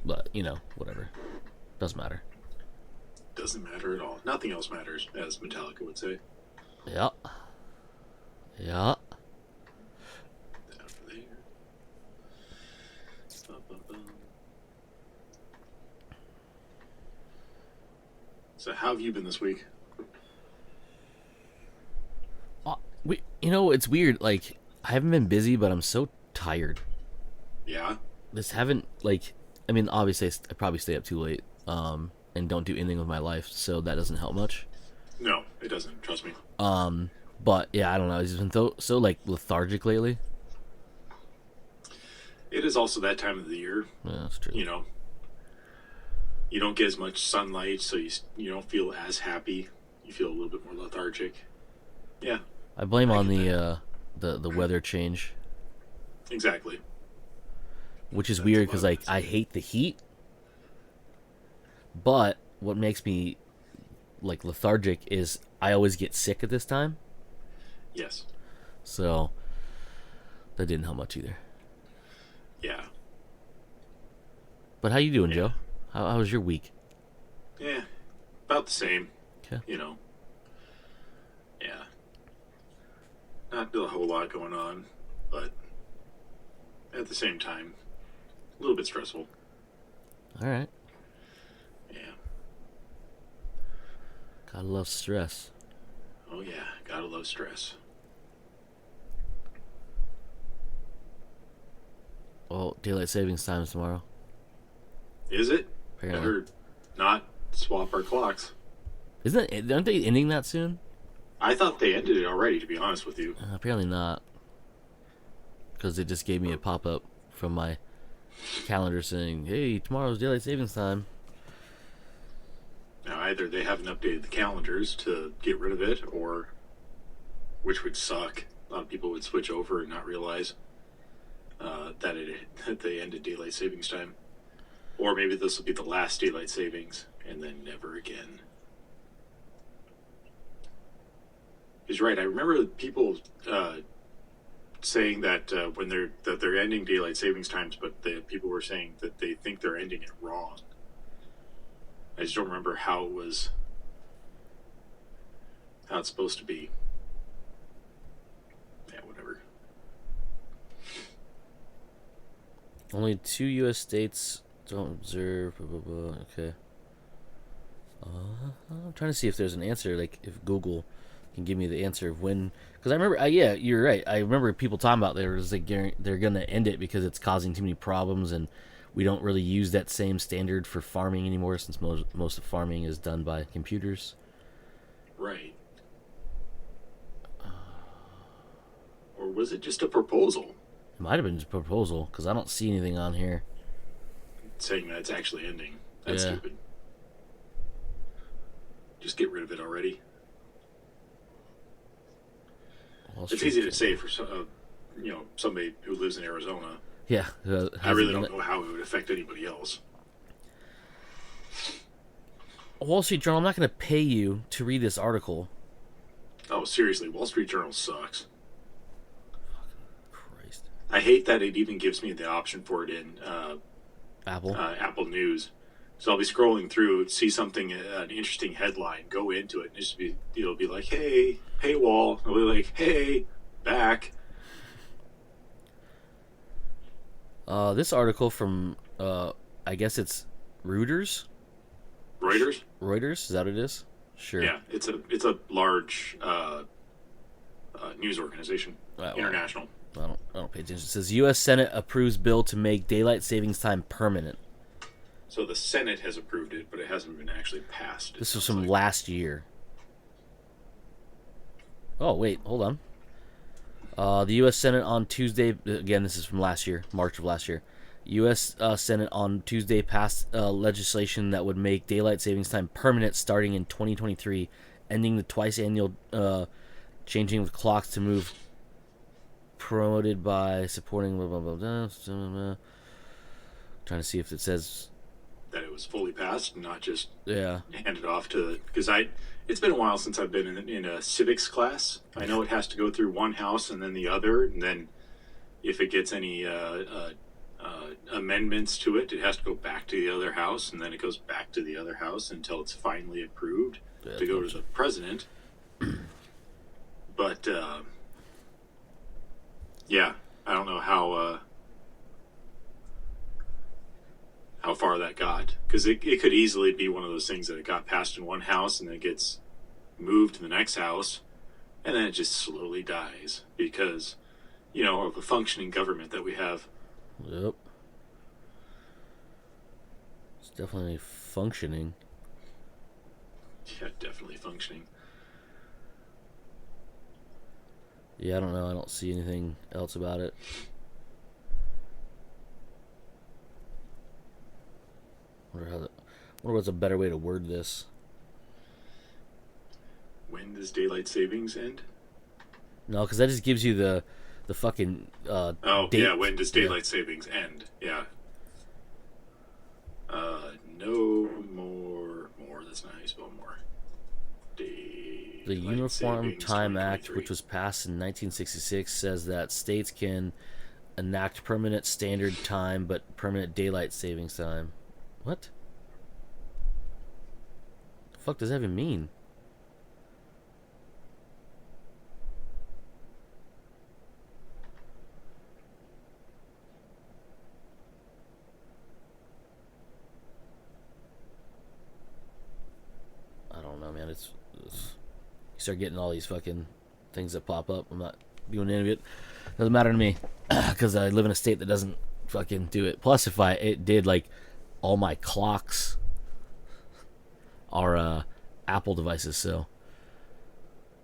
But, whatever. Doesn't matter. Doesn't matter at all. Nothing else matters, as Metallica would say. Yeah. Yeah. Down there. Ba-ba-bum. So how have you been this week? It's weird. Like, I haven't been busy, but I'm so tired. Yeah? Obviously, I probably stay up too late, and don't do anything with my life, so that doesn't help much. No, it doesn't. Trust me. But yeah, I don't know. I've just been so like lethargic lately. It is also that time of the year. Yeah, that's true. You don't get as much sunlight, so you don't feel as happy. You feel a little bit more lethargic. Yeah. I blame on the weather change. Exactly. Which is weird because like I hate the heat, but what makes me like lethargic is I always get sick at this time. Yes. So that didn't help much either. Yeah. But how you doing, Joe? How was your week? Yeah. About the same. Okay. Yeah. Not a whole lot going on, but at the same time, a little bit stressful. All right. Yeah. Gotta love stress. Oh yeah, gotta love stress. Well, daylight savings time is tomorrow. Is it? Apparently. Better not swap our clocks. Aren't they ending that soon? I thought they ended it already, to be honest with you. Apparently not. Because it just gave me a pop-up from my calendar saying, hey, tomorrow's daylight savings time. Now, either they haven't updated the calendars to get rid of it, or, which would suck, a lot of people would switch over and not realize that they ended daylight savings time. Or maybe this will be the last daylight savings, and then never again. He's right. I remember people saying that when they're ending daylight savings times, but the people were saying that they think they're ending it wrong. I just don't remember how it's supposed to be. Yeah, whatever. Only 2 U.S. states don't observe. Blah, blah, blah. Okay. I'm trying to see if there's an answer. Like if Google can give me the answer of when. Because I remember, yeah, you're right. I remember people talking about they're gonna end it because it's causing too many problems, and we don't really use that same standard for farming anymore since most of farming is done by computers. Right. Or was it just a proposal? It might have been just a proposal because I don't see anything on here saying that it's actually ending. That's Yeah. stupid. Just get rid of it already. It's easy to say for somebody who lives in Arizona. Yeah. I really don't know how it would affect anybody else. Wall Street Journal, I'm not going to pay you to read this article. Oh, seriously, Wall Street Journal sucks. Christ. I hate that it even gives me the option for it in Apple News. So I'll be scrolling through, see something, an interesting headline, go into it, and it'll be like, hey, paywall. It'll be like, hey, back. This article from, I guess it's Reuters? Reuters? Reuters? Is that what it is? Sure. Yeah, it's a large news organization, international. I don't pay attention. It says U.S. Senate approves bill to make daylight savings time permanent. So the Senate has approved it, but it hasn't been actually passed. This was from last year. Oh, wait, hold on. The U.S. Senate on Tuesday, again, this is from last year, March of last year. U.S. Senate on Tuesday passed legislation that would make daylight savings time permanent starting in 2023, ending the twice annual changing of clocks to move promoted by supporting blah, blah, blah, blah, blah, blah. Trying to see if it says that it was fully passed, not just yeah handed off to, because it's been a while since I've been in a civics class. I know it has to go through one house and then the other, and then if it gets any amendments to it. It has to go back to the other house, and then it goes back to the other house until it's finally approved to go to the president. But yeah, I don't know how far that got, because it could easily be one of those things that it got passed in one house and then it gets moved to the next house, and then it just slowly dies because, you know, of a functioning government that we have. Yep. It's definitely functioning. Yeah, definitely functioning. Yeah, I don't know. I don't see anything else about it. Wonder what's a better way to word this. When does daylight savings end? No, because that just gives you the fucking date. Yeah, when does daylight savings end? Yeah. No more. That's not how you spell more. The Uniform Time Act, which was passed in 1966, says that states can enact permanent standard time but permanent daylight savings time. What? The fuck does that even mean? I don't know, man. It's you start getting all these fucking things that pop up. I'm not doing any of it. Doesn't matter to me because I live in a state that doesn't fucking do it. Plus, if it did, like, all my clocks are Apple devices, so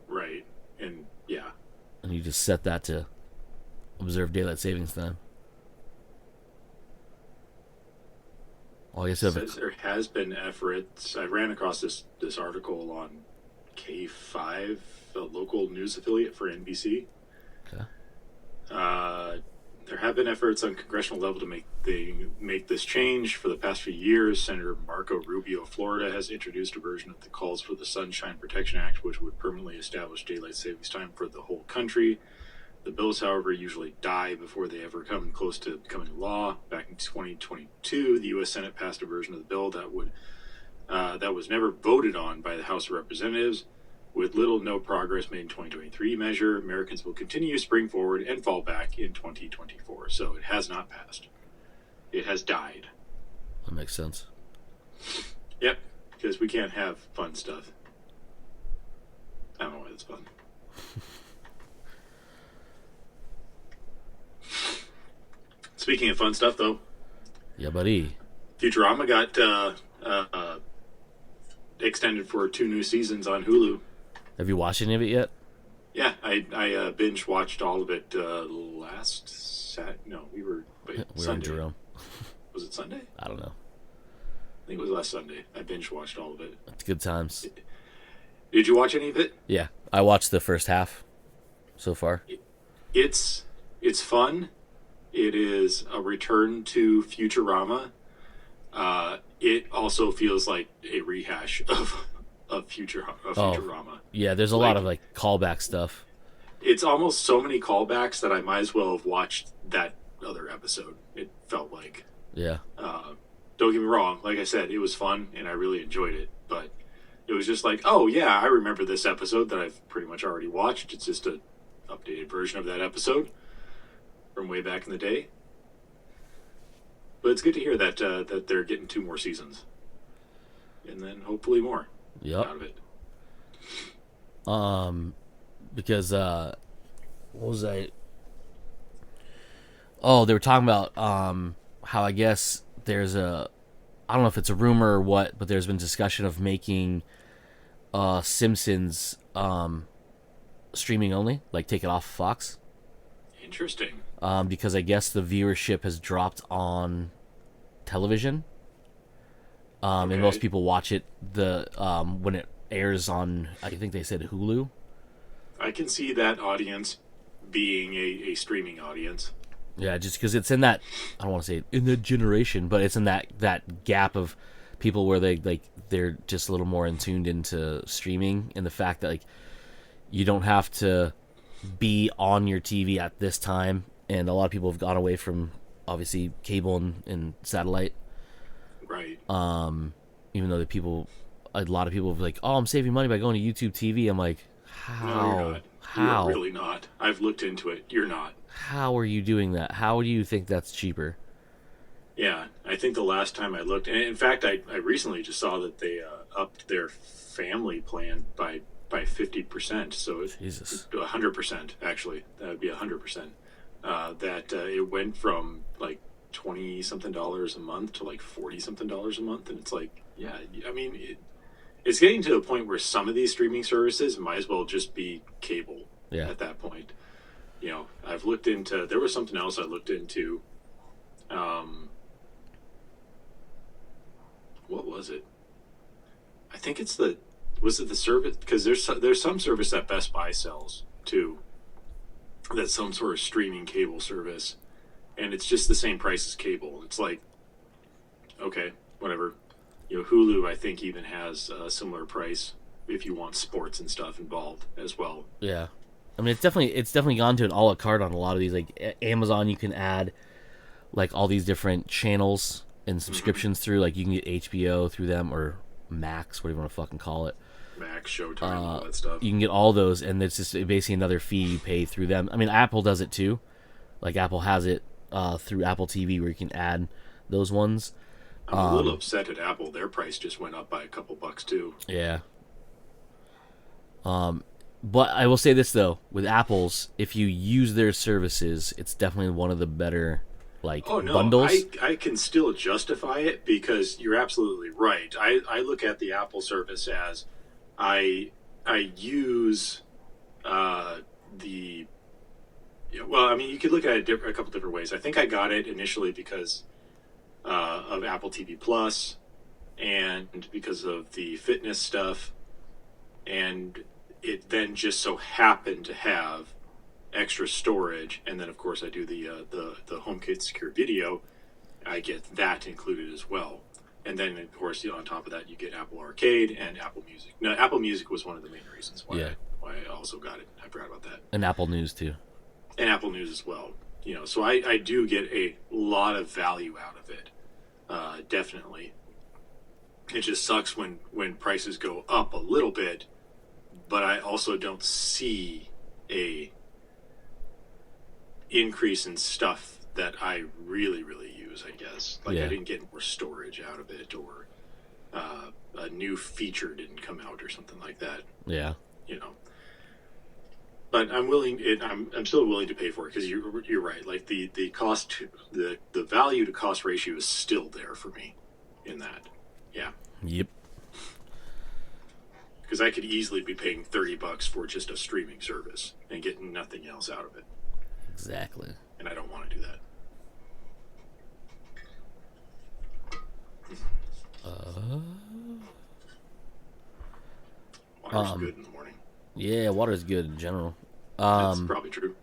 right, and yeah, and you just set that to observe daylight savings time. Oh, I guess it says there has been efforts. I ran across this article on K5, a local news affiliate for NBC. Okay. There have been efforts on congressional level to make this change. For the past few years, Senator Marco Rubio of Florida has introduced a version of the calls for the Sunshine Protection Act, which would permanently establish daylight savings time for the whole country. The bills, however, usually die before they ever come close to becoming law. Back in 2022, the U.S. Senate passed a version of the bill that was never voted on by the House of Representatives. With little no progress made in 2023 measure, Americans will continue to spring forward and fall back in 2024. So it has not passed. It has died. That makes sense. Yep, because we can't have fun stuff. I don't know why that's fun. Speaking of fun stuff, though. Yeah, buddy. Futurama got extended for 2 new seasons on Hulu. Have you watched any of it yet? Yeah, I binge watched all of it last Saturday. No, we were Sunday. On Jerome. Was it Sunday? I don't know. I think it was last Sunday. I binge watched all of it. It's good times. Did you watch any of it? Yeah, I watched the first half so far. It's fun. It is a return to Futurama. It also feels like a rehash of Futurama. Yeah, there's a lot of like callback stuff. It's almost so many callbacks that I might as well have watched that other episode. It felt like. Yeah. Don't get me wrong. Like I said, it was fun and I really enjoyed it. But it was just like, oh yeah, I remember this episode that I've pretty much already watched. It's just an updated version of that episode from way back in the day. But it's good to hear that that they're getting 2 more seasons, and then hopefully more. Yep. Out of it. Because what was I? Oh, they were talking about how I guess there's I don't know if it's a rumor or what, but there's been discussion of making Simpsons streaming only, like take it off Fox. Interesting. Because I guess the viewership has dropped on television. Okay. And most people watch it when it airs on, I think they said Hulu. I can see that audience being a streaming audience. Yeah, just because it's in that, I don't want to say in that generation, but it's in that gap of people where they're just a little more tuned into streaming, and the fact that like you don't have to be on your TV at this time, and a lot of people have gone away from obviously cable and satellite. Right. Even though a lot of people are like, oh, I'm saving money by going to YouTube TV. I'm like, No, you're how? not. You are How? really not. I've looked into it. You're not. How are you doing that? How do you think that's cheaper? Yeah, I think the last time I looked, and in fact, I recently just saw that they upped their family plan by 50%. So Jesus. 100% actually. That would be 100%. That it went from like 20 something dollars a month to like 40 something dollars a month, and it's like, yeah, I mean, it's getting to a point where some of these streaming services might as well just be cable Yeah. at that point. I've looked into. There was something else I looked into. Um, what was it? I think it's the was it the service, because there's some service that Best Buy sells too. That's some sort of streaming cable service, and it's just the same price as cable. It's like, okay, whatever. Hulu I think even has a similar price if you want sports and stuff involved as well. Yeah. I mean, it's definitely gone to an a la carte on a lot of these. Like Amazon, you can add like all these different channels and subscriptions through. Like you can get HBO through them or Max, whatever you want to fucking call it. Max, Showtime, all that stuff. You can get all those, and it's just basically another fee you pay through them. I mean, Apple does it too. Like Apple has it through Apple TV where you can add those ones. I'm a little upset at Apple. Their price just went up by a couple bucks too. Yeah. But I will say this though, with Apple's, if you use their services, it's definitely one of the better Oh no, bundles. I can still justify it because you're absolutely right. I look at the Apple service as I use the well, I mean, you could look at it a couple different ways. I think I got it initially because of Apple TV Plus and because of the fitness stuff, and it then just so happened to have extra storage, and then of course I do the HomeKit secure video. I get that included as well, and then of course on top of that you get Apple Arcade and Apple Music. Now Apple Music was one of the main reasons why why I also got it. I forgot about that. And Apple News too. And Apple News as well. So I do get a lot of value out of it. Definitely. It just sucks when prices go up a little bit, but I also don't see a increase in stuff that I really, really use, I guess. Like I didn't get more storage out of it, or a new feature didn't come out or something like that. Yeah. But I'm still willing to pay for it because you're right. Like the cost, the value to cost ratio is still there for me in that. Yeah. Yep. Because I could easily be paying $30 for just a streaming service and getting nothing else out of it. Exactly. And I don't want to do that. Water's good in the morning. Yeah, water's good in general. That's probably true.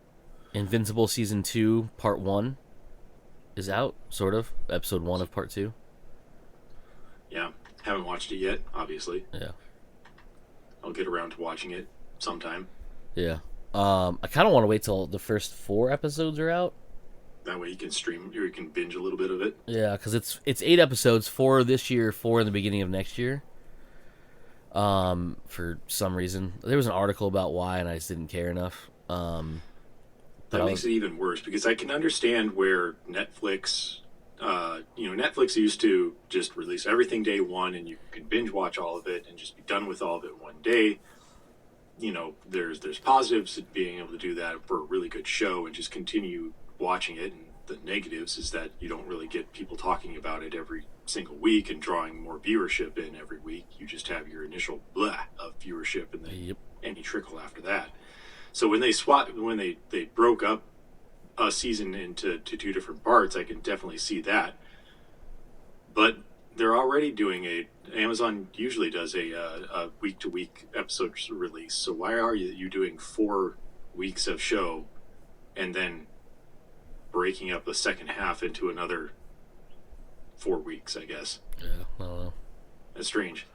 Invincible Season 2, Part 1 is out, sort of. Episode 1 of Part 2. Yeah. Haven't watched it yet, obviously. Yeah. I'll get around to watching it sometime. Yeah. I kind of want to wait till the first 4 episodes are out. That way you can stream, or you can binge a little bit of it. Yeah, because it's 8 episodes, 4 this year, 4 in the beginning of next year. For some reason, there was an article about why, and I just didn't care enough. That makes it even worse because I can understand where Netflix, Netflix used to just release everything day one, and you can binge watch all of it and just be done with all of it one day. There's positives to being able to do that for a really good show and just continue watching it, and the negatives is that you don't really get people talking about it every single week and drawing more viewership in every week. You just have your initial blah of viewership and then any trickle after that. So when they broke up a season into 2 different parts, I can definitely see that. But they're already doing Amazon usually does a week to week episode release. So why are you doing 4 weeks of show and then breaking up the second half into another 4 weeks, I guess? Yeah, I don't know. That's strange.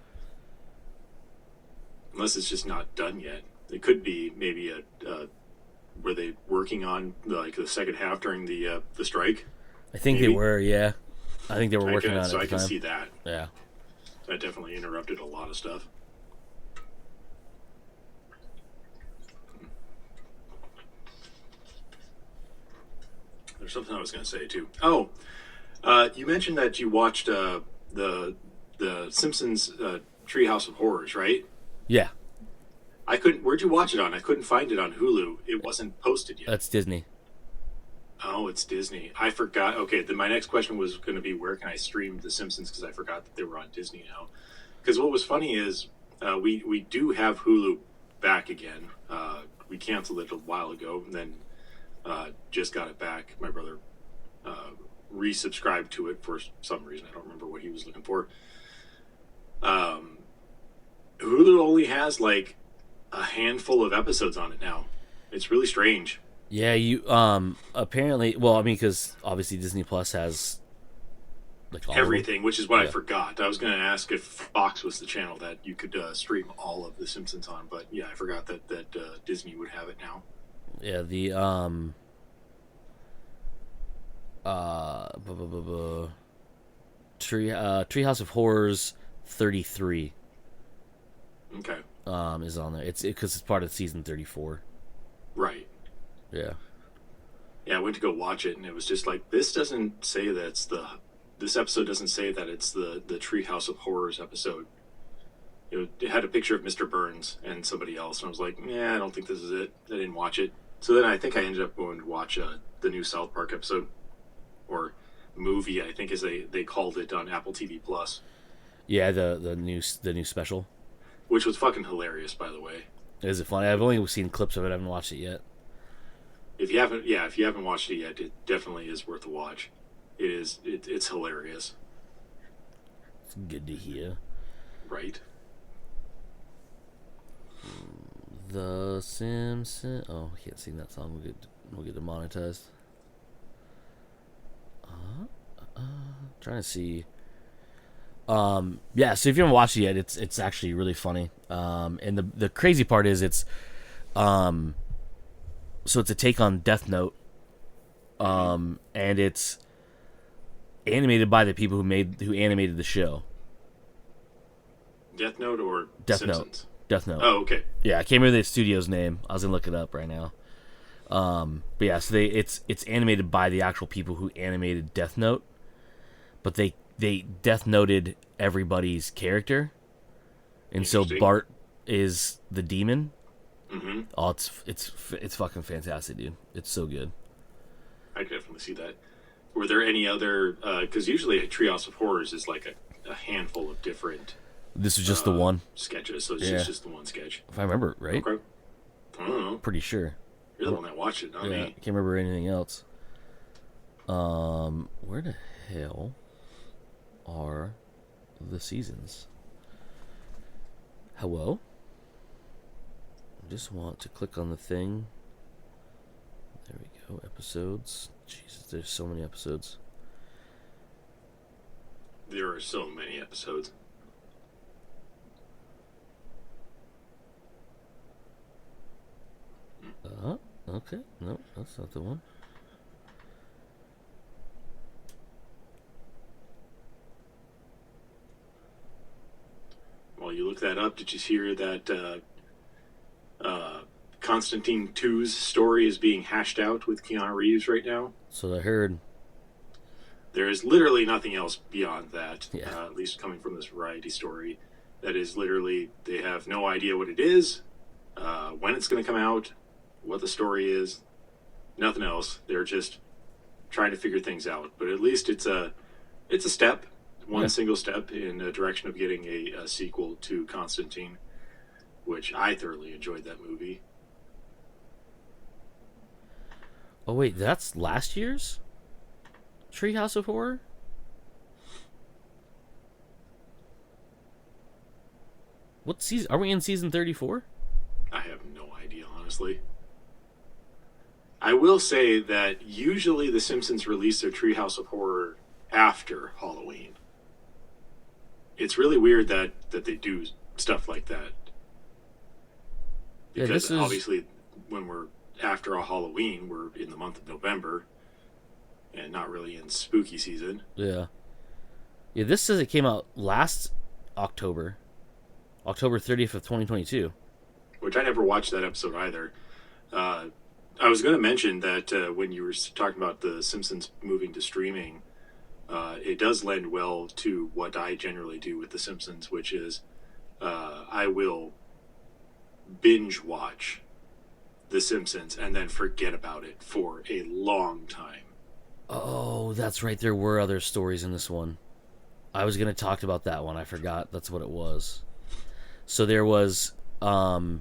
Unless it's just not done yet. It could be maybe were they working on like the second half during the strike? I think they Maybe. were, yeah. I think they were working on it So at I the can time. see that. Yeah. That definitely interrupted a lot of stuff. There's something I was going to say too. Oh, you mentioned that you watched the Simpsons Treehouse of Horrors, right? Yeah, I couldn't. Where'd you watch it on? I couldn't find it on Hulu. It wasn't posted yet. that's Disney. Oh, it's Disney. I forgot. Okay, then my next question was going to be where can I stream The Simpsons because I forgot that they were on Disney now. Because what was funny is we do have Hulu back again. We canceled it a while ago, and then just got it back. My brother uh, resubscribed to it for some reason. I don't remember what he was looking for. Um, Hulu only has like a handful of episodes on it now. It's really strange. Yeah, you apparently, well, I mean, because obviously Disney Plus has like all of them. Everything, which is what I Yeah, forgot. I was going to ask if Fox was the channel that you could stream all of The Simpsons on, but yeah, I forgot that Disney would have it now. yeah. The bu- bu- bu- bu- Treehouse of Horrors 33 Okay, is on there. It's because it's part of season 34. right. Yeah. Yeah, I went to go watch it, and it was just like this doesn't say that it's the this episode doesn't say that it's the Treehouse of Horrors episode. It had a picture of Mr. Burns and somebody else, and I was like, yeah, I don't think this is it. I didn't watch it. So then I think I ended up going to watch the new South Park episode or movie. I think as they called it on Apple TV Plus, Yeah, the new special. which was fucking hilarious, by the way. Is it funny? I've only seen clips of it. I haven't watched it yet. If you haven't watched it yet, it definitely is worth a watch. It is. It's hilarious, It's good to hear. right? The Simpsons. Oh, I can't sing that song. We'll get demonetized. Trying to see. Yeah. So if you haven't watched it yet, it's actually really funny. And the crazy part is so it's a take on Death Note. And it's animated by the people who animated the show. Death Note or Death Simpsons? Note. Death Note. Oh, okay. Yeah, I can't remember the studio's name. I was gonna look it up right now. But yeah, so it's animated by the actual people who animated Death Note, but they Death Noted everybody's character, and so Interesting. Bart is the demon. Mm-hmm. Oh, it's fucking fantastic, dude. It's so good. I could definitely see that. Were there any other? Because usually a Treehouse of Horrors is like a handful of different This was just the one, sketches, so it's Yeah. just the one sketch. if I remember right. Okay. I don't know. Pretty sure. You're the one that watched it, not Yeah, I me. can't remember anything else. Where the hell are the seasons? Hello? I just want to click on the thing. There we go. Episodes. Jesus, there's so many episodes. There are so many episodes. Okay. No, that's not the one. While you look that up, did you hear that Constantine 2's story is being hashed out with Keanu Reeves right now? So I heard. There is literally nothing else beyond that, Yeah. at least coming from this Variety story. That is literally, they have no idea what it is, when it's going to come out, what the story is, nothing else. They're just trying to figure things out. But at least it's a step, one Yeah. single step in the direction of getting a sequel to Constantine, which I thoroughly enjoyed that movie. Oh wait, that's last year's Treehouse of Horror. What season? Are we in season 34? I have no idea, honestly. I will say that usually The Simpsons release their Treehouse of Horror after Halloween. It's really weird that they do stuff like that. Yeah, Because this is- obviously when we're after a Halloween, we're in the month of November. and not really in spooky season. Yeah. Yeah, this says it came out last October 30th of 2022. Which I never watched that episode either. I was going to mention that when you were talking about The Simpsons moving to streaming, it does lend well to what I generally do with The Simpsons, which is I will binge watch The Simpsons and then forget about it for a long time. Oh, that's right. There were other stories in this one. I was going to talk about that one. I forgot that's what it was. So there was the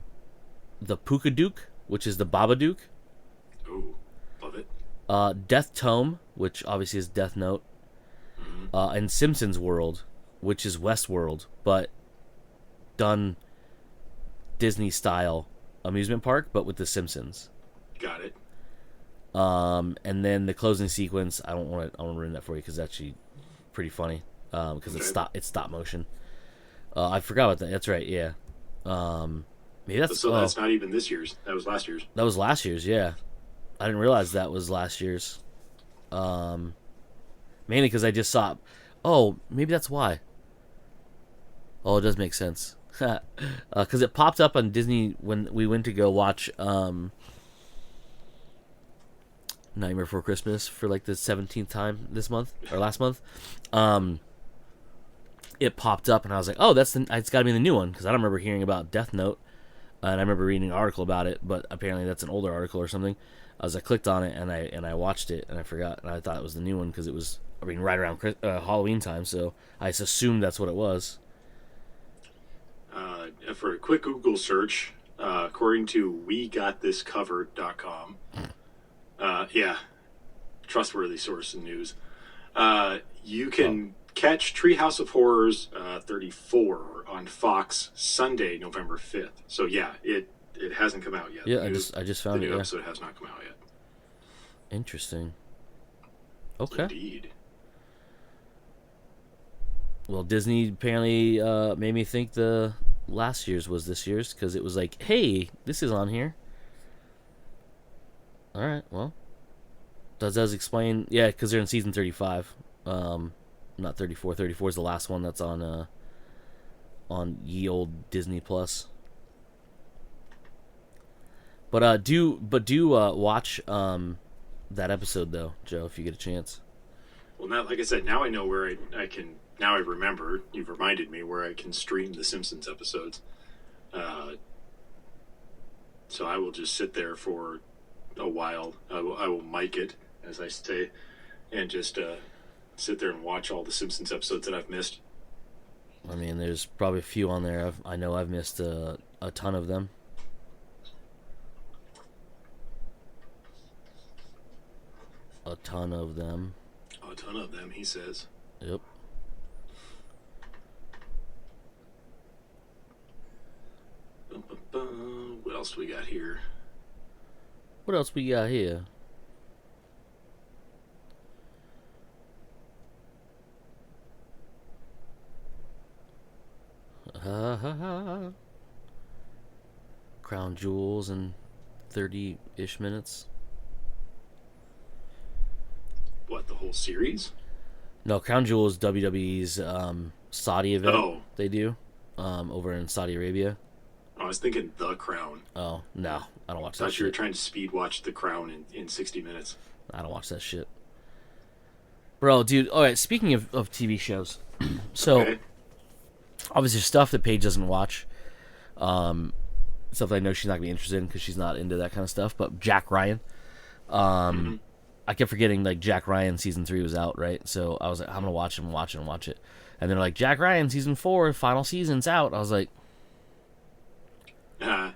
Pookadook, which is the Babadook. Oh, love it. Death Tome, which obviously is Death Note. And Simpsons World, which is Westworld, but done Disney-style amusement park, but with the Simpsons. Got it. And then the closing sequence, I don't want to ruin that for you because it's actually pretty funny. Because it's stop motion. I forgot about that. That's right. Yeah. Maybe that's that's not even this year's. That was last year's. That was last year's. Yeah, I didn't realize that was last year's. Mainly because I just saw. Oh, maybe that's why. Oh, it does make sense. Because it popped up on Disney when we went to go watch Nightmare Before Christmas for like the 17th time this month or last month. It popped up and I was like, oh, it's got to be the new one because I don't remember hearing about Death Note, and I remember reading an article about it, but apparently that's an older article or something. I clicked on it and I watched it and I forgot, and I thought it was the new one because it was right around Halloween time, so I just assumed that's what it was. For a quick Google search, according to WeGotThisCovered.com, yeah, trustworthy source in news, you can catch Treehouse of Horrors 34 on Fox Sunday, November 5th. So yeah, it hasn't come out yet. Yeah, I just found it. The new episode has not come out yet. Interesting. Okay. Indeed. Well, Disney apparently made me think the last year's was this year's because it was like, hey, this is on here. All right, well, does explain? Yeah, because they're in season 35. Not 34. 34 is the last one that's on ye old Disney Plus. But do watch that episode though, Joe, if you get a chance. Well, now, like I said, now I know where I can. Now I remember. You've reminded me where I can stream the Simpsons episodes. So I will just sit there for a while. I will mic it, as I say, and just sit there and watch all the Simpsons episodes that I've missed. I mean, there's probably a few on there. I know I've missed a ton of them. A ton of them, he says. Yep. What else do we got here? Crown Jewels in 30-ish minutes. What, the whole series? No, Crown Jewel is WWE's Saudi event they do over in Saudi Arabia. I was thinking The Crown. Oh, no. I don't watch that shit. I thought you were trying to speed watch The Crown in 60 minutes. I don't watch that shit. Bro, dude, alright, speaking of TV shows. So, obviously stuff that Paige doesn't watch. Stuff that I know she's not going to be interested in because she's not into that kind of stuff. But Jack Ryan. I kept forgetting, like, Jack Ryan Season 3 was out, right? So I was like, I'm going to watch it. And they're like, Jack Ryan Season 4, final season's out. I was like, all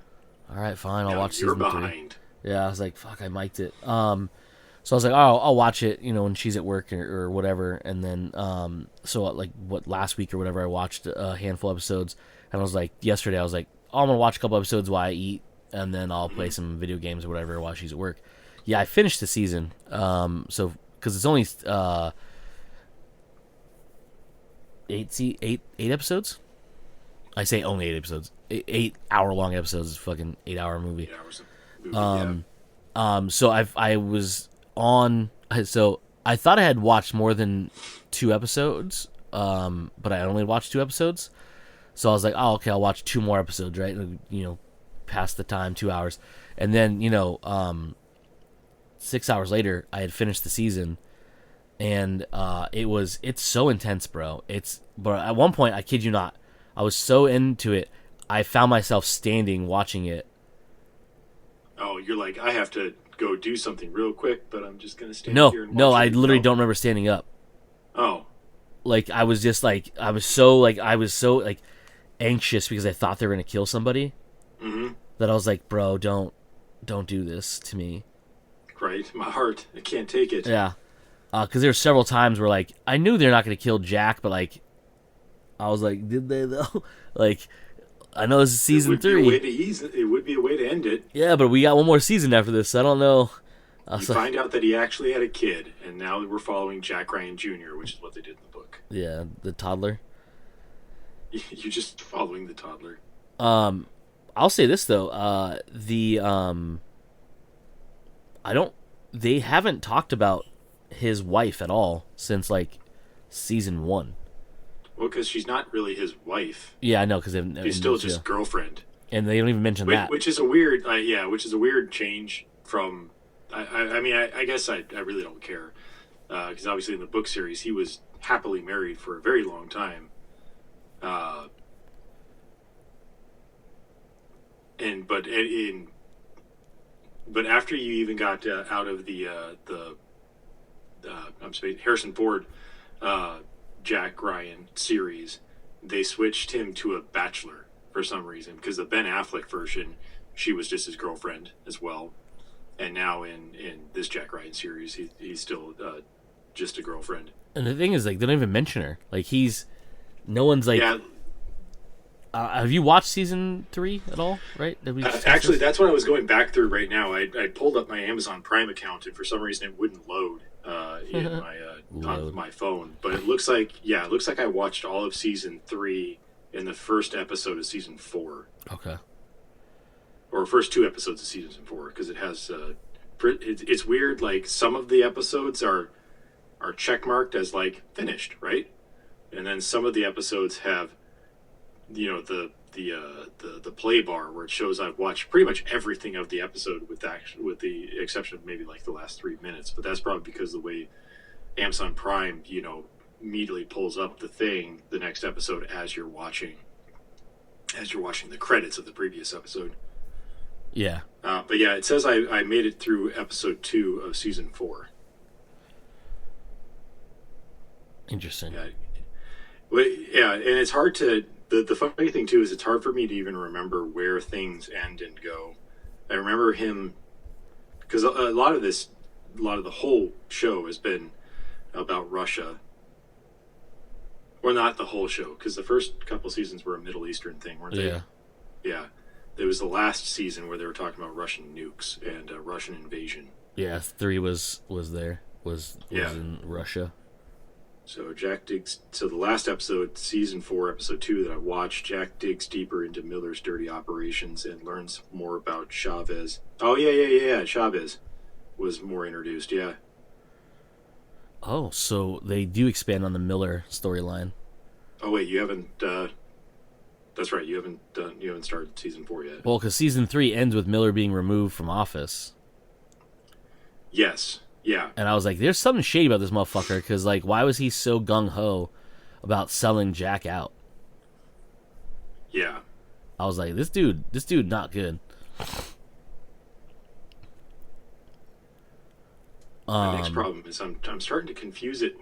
right, fine, I'll watch Season 3. Yeah, I was like, fuck, I mic'd it. So I was like, oh, I'll watch it, when she's at work or whatever. And then, last week or whatever, I watched a handful of episodes. And I was like, yesterday, I was like, oh, I'm going to watch a couple episodes while I eat. And then I'll play some video games or whatever while she's at work. Yeah, I finished the season. So because it's only 8 episodes. I say only 8 episodes. 8 hour-long episodes. Is fucking 8-hour movie. 8 hours of movie. So I I thought I had watched more than 2 episodes, but I only watched 2 episodes. So I was like, oh, okay, I'll watch 2 more episodes, right? Past the time, 2 hours. And then, 6 hours later, I had finished the season. And it's so intense, bro. But at one point, I kid you not, I was so into it, I found myself standing watching it. Oh, you're like, I have to go do something real quick, but I'm just gonna stand No, here and no, watch I it. literally No? don't remember standing up. Oh, Like I was just like I was so anxious because I thought they were gonna kill somebody mm-hmm. that I was like, bro, don't do this to me. Right. My heart, I can't take it. Yeah, because there were several times where like I knew they're not gonna kill Jack, but like I was like, did they though? Like I know this is season It would be a way 3. to ease it. It would be a way to end it. Yeah, but we got one more season after this. So I don't know. I You was like, find out that he actually had a kid, and now we're following Jack Ryan Jr., which is what they did in the book. yeah, the toddler. You're just following the toddler. I'll say this though. I don't. They haven't talked about his wife at all since like season 1. Well, because she's not really his wife. Yeah, I know because She's still just girlfriend. and they don't even mention that. Which is a weird, which is a weird change from. I guess I really don't care, because obviously in the book series he was happily married for a very long time, but after you even got out of the I'm sorry, Harrison Ford, Jack Ryan series, they switched him to a bachelor for some reason, because the Ben Affleck version, she was just his girlfriend as well, and now in this Jack Ryan series, he's still just a girlfriend. And the thing is, like, they don't even mention her. Like, no one's like. Yeah. Have you watched season 3 at all? Right? Actually, that's what I was going back through right now. I pulled up my Amazon Prime account, and for some reason it wouldn't load in on my phone. But it looks like I watched all of season 3 in the first episode of season 4. Okay. Or first 2 episodes of season 4, because it has. It's weird. Like, some of the episodes are checkmarked as like finished, right? And then some of the episodes have, the play bar where it shows I've watched pretty much everything of the episode with the exception of maybe like the last 3 minutes. But that's probably because the way Amazon Prime, immediately pulls up the next episode as you're watching the credits of the previous episode. Yeah. But yeah, it says I made it through episode 2 of season 4. Interesting. Yeah, and it's hard to. The funny thing too is it's hard for me to even remember where things end and go. I remember him because a lot of the whole show has been about Russia. Or not the whole show, because the first couple seasons were a Middle Eastern thing, weren't they? Yeah. Yeah. There was the last season where they were talking about Russian nukes and Russian invasion. Yeah, 3 was in Russia. So the last episode, season 4, episode 2 that I watched, Jack digs deeper into Miller's dirty operations and learns more about Chavez. Oh, yeah. Chavez was more introduced, yeah. Oh, so they do expand on the Miller storyline. Oh, wait, you haven't, that's right, you haven't started season 4 yet. Well, because season 3 ends with Miller being removed from office. Yes. Yeah. And I was like, there's something shady about this motherfucker, because, like, why was he so gung-ho about selling Jack out? Yeah. I was like, this dude not good. My next problem is I'm starting to confuse it.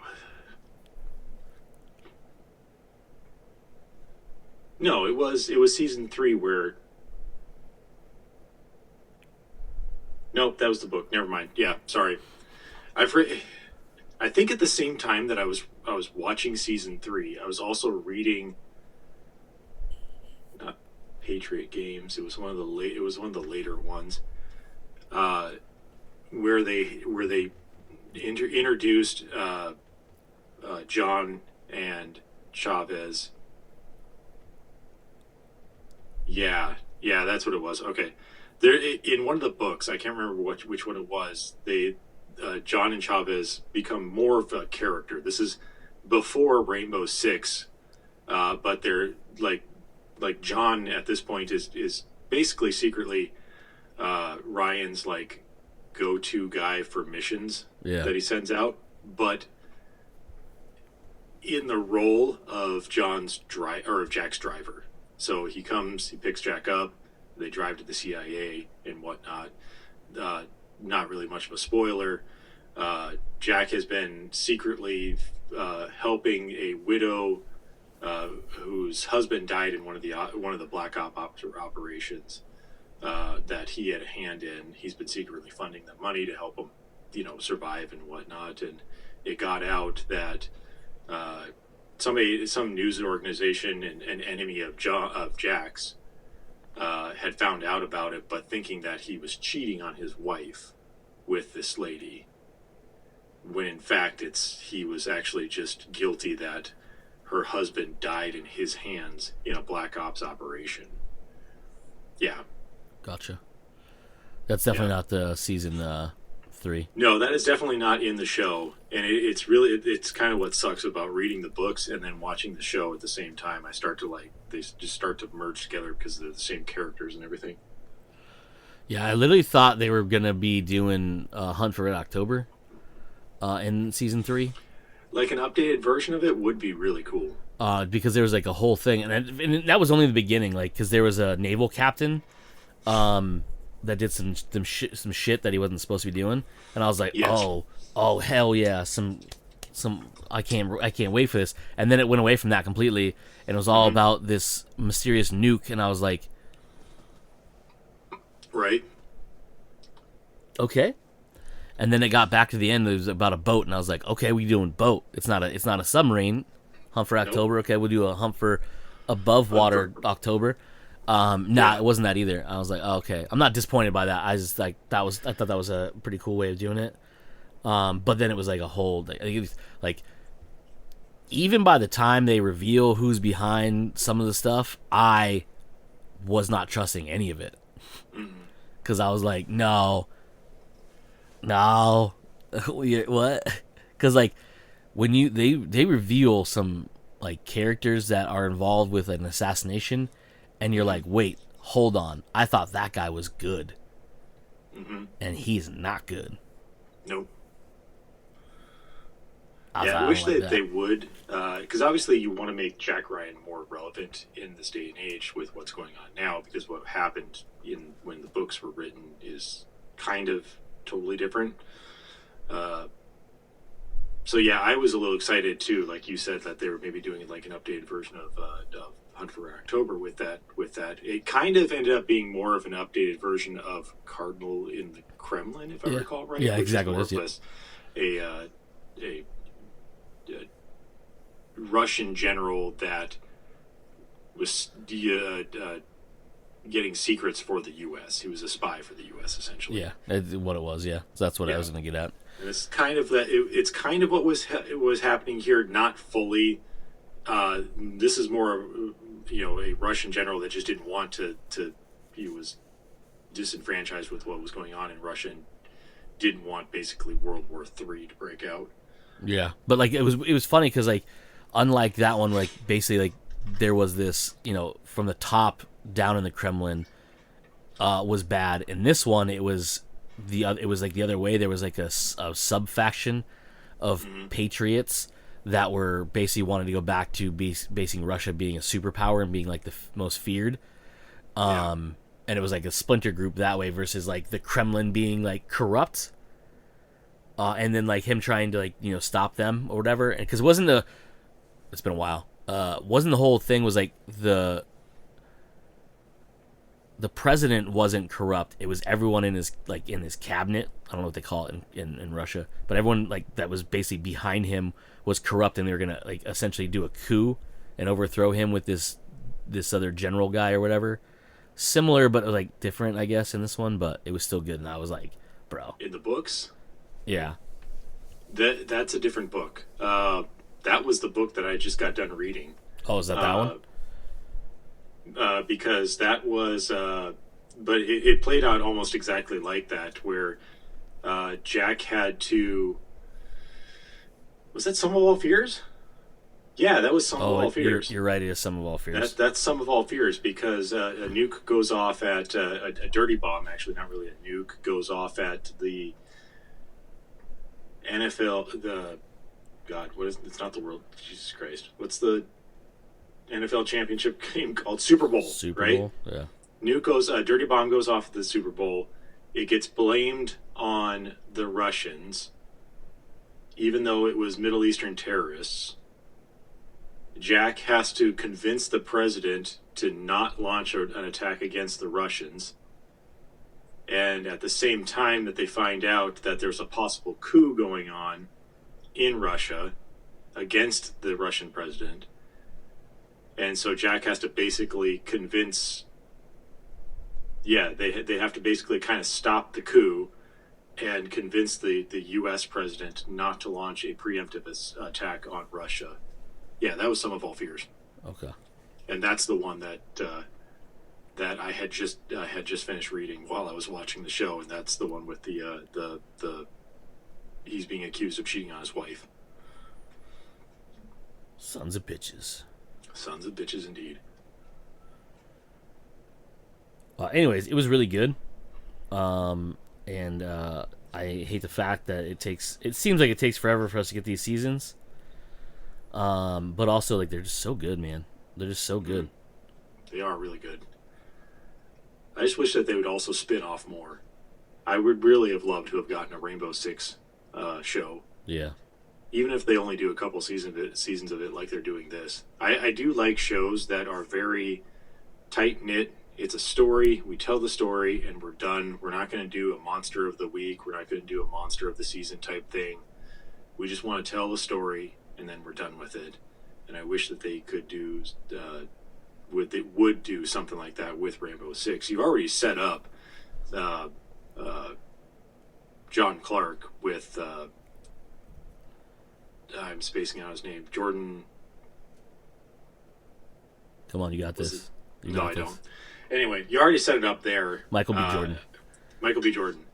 No, it was season 3 where. Nope, that was the book. Never mind. Yeah, sorry. I think at the same time that I was watching season 3, I was also reading. Not Patriot Games. It was one of the later ones. Where they introduced John and Chavez. Yeah, that's what it was. Okay, there in one of the books, I can't remember which one it was. John and Chavez become more of a character. This is before Rainbow Six, but they're like John at this point is basically secretly Ryan's like go-to guy for missions that he sends out, but in the role of Jack's driver. So he picks Jack up, they drive to the CIA and whatnot. Not really much of a spoiler. Jack has been secretly helping a widow whose husband died in one of the Black Ops operations that he had a hand in. He's been secretly funding the money to help him, survive and whatnot. And it got out that some news organization, an enemy of Jack's, had found out about it, but thinking that he was cheating on his wife with this lady, when in fact he was actually just guilty that her husband died in his hands in a Black Ops operation. Yeah. Gotcha. That's definitely not the season 3. No, that is definitely not in the show, and it's kind of what sucks about reading the books and then watching the show at the same time. They just start to merge together because they're the same characters and everything. Yeah, I literally thought they were gonna be doing Hunt for Red October in season 3. Like an updated version of it would be really cool. Because there was like a whole thing, and that was only the beginning. Like, because there was a naval captain, that did some shit that he wasn't supposed to be doing, and I was like, yes. oh hell yeah, some I can't wait for this. And then it went away from that completely, and it was all about this mysterious nuke, and I was like, right, okay. And then it got back to the end. It was about a boat, and I was like, okay, we doing boat. It's not a submarine. Hunt for October. Nope. Okay, we'll do a hunt for above water October. It wasn't that either. I was like, oh, okay. I'm not disappointed by that. I just I thought that was a pretty cool way of doing it. But then it was like a whole like even by the time they reveal who's behind some of the stuff, I was not trusting any of it, because I was like, no, what? Because like when they reveal some like characters that are involved with an assassination, and you're like, wait, hold on, I thought that guy was good, and he's not good. Nope. I wish that they would, because obviously you want to make Jack Ryan more relevant in this day and age with what's going on now, because what happened when the books were written is kind of totally different. So yeah, I was a little excited too, like you said, that they were maybe doing like an updated version of Hunt for October with that. It kind of ended up being more of an updated version of Cardinal in the Kremlin, if I recall right. Yeah, exactly. A Russian general that was getting secrets for the U.S. He was a spy for the U.S. essentially. Yeah, what it was. Yeah, so that's what I was going to get at. And it's kind of that. It's kind of what was happening here. Not fully. This is more, a Russian general that just didn't want to. He was disenfranchised with what was going on in Russia and didn't want basically World War III to break out. Yeah, but like it was funny because like unlike that one, like basically like there was this from the top down in the Kremlin was bad. In this one, it was like the other way. There was like a sub faction of patriots that were basically wanted to go back to basing Russia being a superpower and being like the most feared. And it was like a splinter group that way versus like the Kremlin being like corrupt. And then like him trying to like stop them or whatever, and because it's been a while. Wasn't the whole thing was like the president wasn't corrupt. It was everyone in his cabinet. I don't know what they call it in Russia, but everyone like that was basically behind him was corrupt, and they were gonna like essentially do a coup and overthrow him with this other general guy or whatever. Similar, but like different, I guess, in this one. But it was still good, and I was like, bro. In the books. Yeah. That's a different book. That was the book that I just got done reading. Oh, is that one? Because that was, but it played out almost exactly like that, where Jack had to. Was that Sum of All Fears? Yeah, that was Sum of All Fears. You're right. It is Sum of All Fears. That's Sum of All Fears because a nuke goes off at a dirty bomb. Actually, not really a nuke goes off at the NFL. What is? It's not the World. Jesus Christ! What's the NFL championship game called? Super Bowl. Super right? Bowl. Yeah. Nuke goes. A dirty bomb goes off at the Super Bowl. It gets blamed on the Russians, even though it was Middle Eastern terrorists. Jack has to convince the president to not launch an attack against the Russians. And at the same time that they find out that there's a possible coup going on in Russia against the Russian president. And so Jack has to basically convince, they have to basically kind of stop the coup and convince the U.S. president not to launch a preemptive attack on Russia. Yeah, that was Sum of All Fears. Okay. And that's the one that I had just finished reading while I was watching the show, and that's the one with the he's being accused of cheating on his wife. Sons of bitches. Sons of bitches, indeed. Anyways, it was really good. And I hate the fact that it seems like it takes forever for us to get these seasons. But also, like, they're just so good, man. They're just so good. They are really good. I just wish that they would also spin off more. I would really have loved to have gotten a Rainbow Six show. Yeah. Even if they only do a couple seasons of it like they're doing this. I do like shows that are very tight-knit. It's a story. We tell the story, and we're done. We're not going to do a monster of the week. We're not going to do a monster of the season type thing. We just want to tell the story, and then we're done with it. And I wish that they could do, would do something like that with Rainbow Six. You've already set up John Clark with, I'm spacing out his name, Jordan. Come on, you got this. No, I don't. Anyway, you already set it up there. Michael B. Jordan. Michael B. Jordan.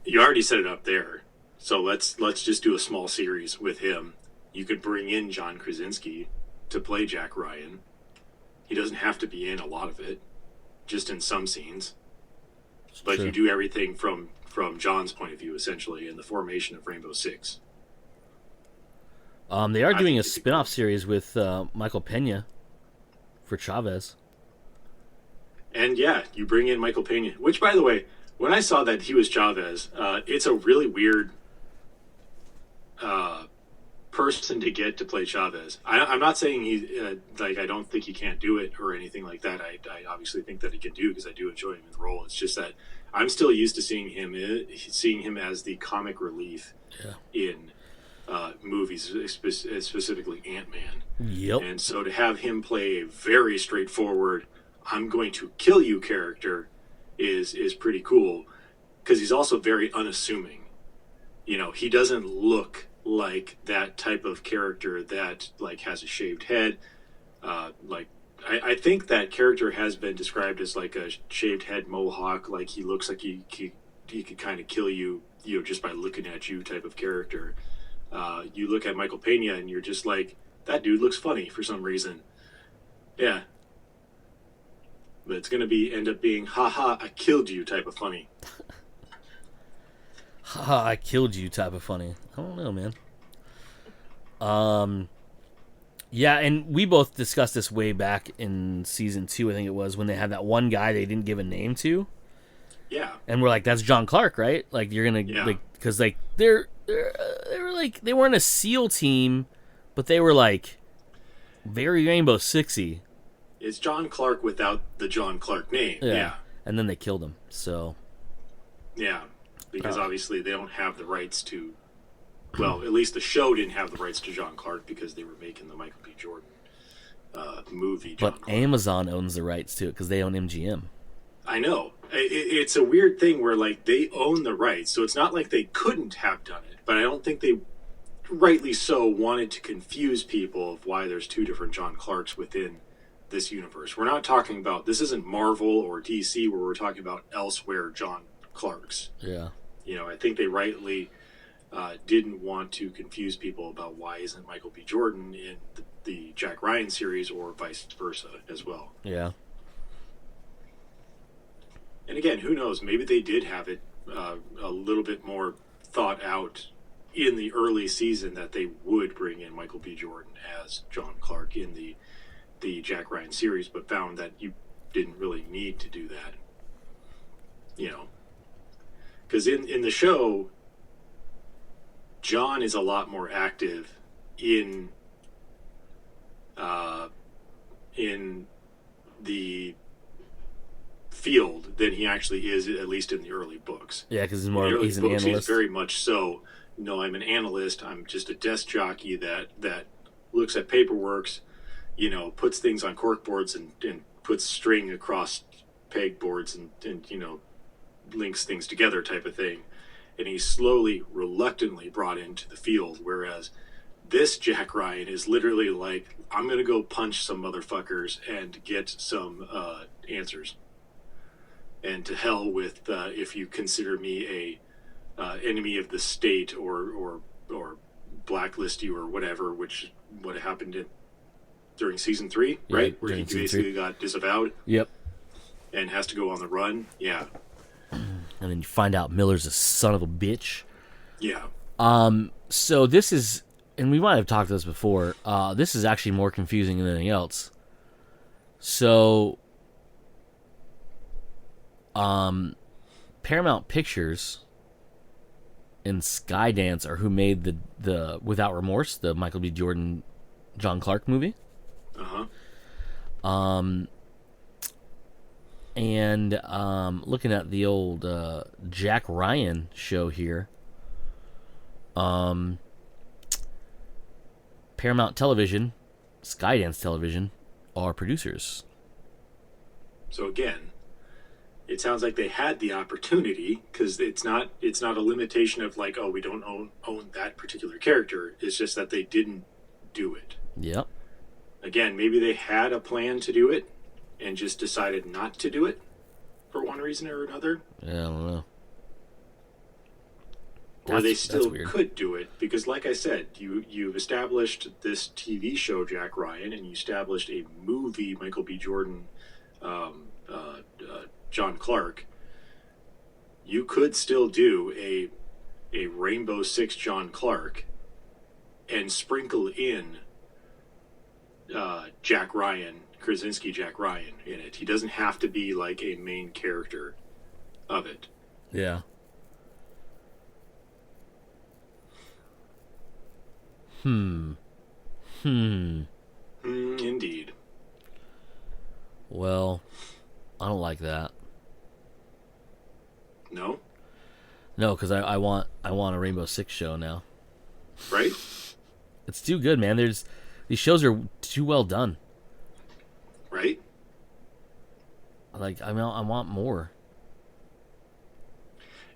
You already set it up there. So let's just do a small series with him. You could bring in John Krasinski to play Jack Ryan. He doesn't have to be in a lot of it, just in some scenes. But Sure. you do everything from John's point of view, essentially, in the formation of Rainbow Six. They are doing a spin-off series with Michael Pena for Chavez. And yeah, you bring in Michael Pena, which, by the way, when I saw that he was Chavez, it's a really weird person to get to play Chavez. I'm not saying I don't think he can't do it or anything like that. I obviously think that he can do because I do enjoy him in the role. It's just that I'm still used to seeing him as the comic relief in movies, specifically Ant-Man. Yep. And so to have him play a very straightforward, I'm going to kill you character is pretty cool because he's also very unassuming. You know, he doesn't look like that type of character that like has a shaved head. I think that character has been described as like a shaved head mohawk. Like he looks like he could kind of kill you, just by looking at you type of character. You look at Michael Pena and you're just like, that dude looks funny for some reason. Yeah. But it's going to end up being, haha, I killed you type of funny. Haha, I killed you type of funny. I don't know, man. Yeah, and we both discussed this way back in season 2, I think it was, when they had that one guy they didn't give a name to. Yeah. And we're like, that's John Clark, right? Like, you're going to, because, like, they were like, they weren't a SEAL team, but they were, like, very Rainbow Sixy. It's John Clark without the John Clark name. Yeah. And then they killed him, so. Yeah, because obviously they don't have the rights to, well, at least the show didn't have the rights to John Clark because they were making the Michael B. Jordan movie. John But Clark. Amazon owns the rights to it because they own MGM. I know. It's a weird thing where, like, they own the rights, so it's not like they couldn't have done it, but I don't think they, rightly so, wanted to confuse people of why there's two different John Clarks within this universe. We're not talking about, this isn't Marvel or DC where we're talking about elsewhere John Clarks. Yeah. I think they rightly didn't want to confuse people about why isn't Michael B. Jordan in the Jack Ryan series or vice versa as well. Yeah. And again, who knows? Maybe they did have it a little bit more thought out in the early season that they would bring in Michael B. Jordan as John Clark in the Jack Ryan series, but found that you didn't really need to do that. Because in the show, John is a lot more active in the field than he actually is, at least in the early books. Yeah, because He's an analyst. He's very much so. No, I'm an analyst. I'm just a desk jockey that looks at paperworks, puts things on corkboards and puts string across pegboards and links things together type of thing. And he's slowly, reluctantly brought into the field, whereas this Jack Ryan is literally like, I'm going to go punch some motherfuckers and get some answers. And to hell with if you consider me a enemy of the state or blacklist you or whatever, what happened during season 3, right? Where he basically got disavowed. Yep. And has to go on the run. Yeah. And then you find out Miller's a son of a bitch. Yeah. So this is, and we might have talked about this before, this is actually more confusing than anything else. So, Paramount Pictures and Skydance are who made the Without Remorse, the Michael B. Jordan, John Clark movie. And looking at the old Jack Ryan show here, Paramount Television, Skydance Television are producers. So again, it sounds like they had the opportunity, because it's not a limitation of like, oh, we don't own that particular character. It's just that they didn't do it. Yep. Again, maybe they had a plan to do it and just decided not to do it for one reason or another. Yeah, I don't know. Or they still could do it, because like I said, you've established this TV show, Jack Ryan, and you established a movie, Michael B. Jordan, John Clark. You could still do a Rainbow Six John Clark and sprinkle in Jack Ryan, Krasinski Jack Ryan in it. He doesn't have to be like a main character of it. Yeah. Indeed. Well, I don't like that. No? No, because I want a Rainbow Six show now. Right? It's too good, man. These shows are too well done. Right? Like, I want more.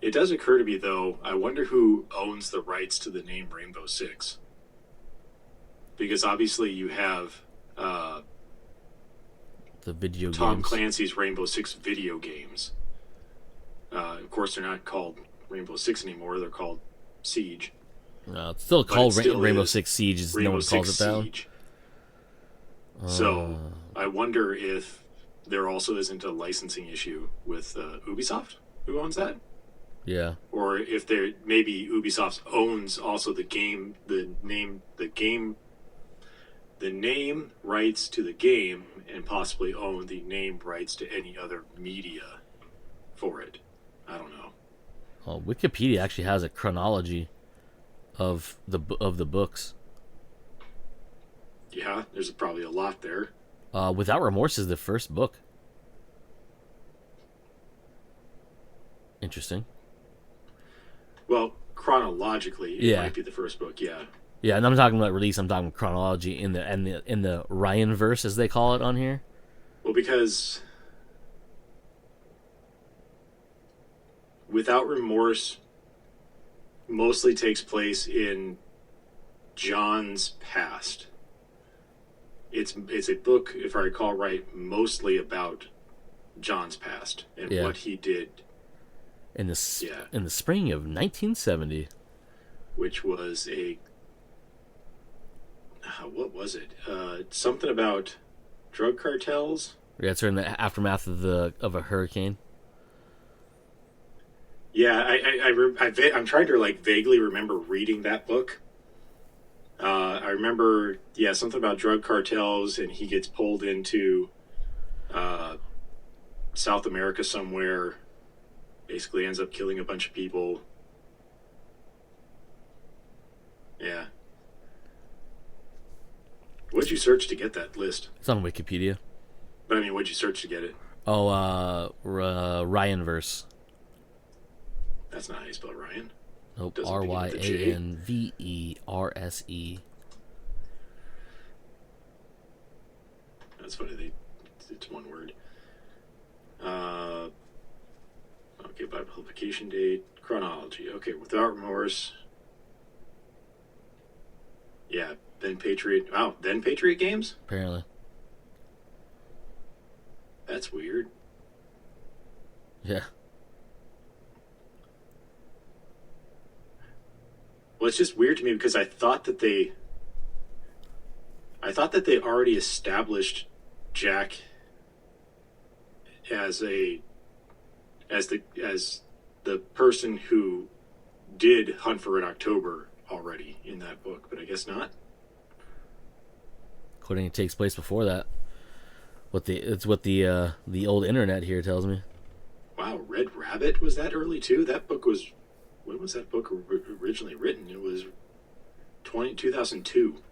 It does occur to me, though, I wonder who owns the rights to the name Rainbow Six. Because obviously you have the video Tom games. Clancy's Rainbow Six video games. Of course, they're not called Rainbow Six anymore. They're called Siege. No, it's still called Rainbow Six Siege. Rainbow No one calls it that. Siege. So I wonder if there also isn't a licensing issue with Ubisoft, who owns that. Yeah. Or if maybe Ubisoft owns also the game rights to the game, and possibly own the name rights to any other media for it. I don't know. Well, Wikipedia actually has a chronology of the books. Yeah, there's probably a lot there. Without Remorse is the first book. Interesting. Well, chronologically, it might be the first book. Yeah. Yeah, and I'm talking about release. I'm talking chronology in the Ryan verse, as they call it on here. Well, because Without Remorse mostly takes place in John's past. It's a book, if I recall right, mostly about John's past and what he did Yeah, in the spring of 1970. which was what was it? Something about drug cartels. Yeah, it's in the aftermath of a hurricane. Yeah, I'm trying to like vaguely remember reading that book. I remember, yeah, something about drug cartels, and he gets pulled into uh, South America somewhere. Basically, ends up killing a bunch of people. Yeah. What'd you search to get that list? It's on Wikipedia. But I mean, what'd you search to get it? Oh, Ryan verse. That's not how you spell Ryan. Nope. Doesn't begin with a J. Ryanverse. That's funny. It's one word. Uh, okay, by publication date, chronology. Okay, without remorse. Yeah, then Patriot. Wow, then Patriot Games. Apparently. That's weird. Yeah. Well, it's just weird to me because I thought that they already established Jack as the person who did Hunt for Red October already in that book, but I guess not. According, it takes place before that. It's what the old internet here tells me. Wow, Red Rabbit was that early too? That book was, when was that book originally written? It was 2002.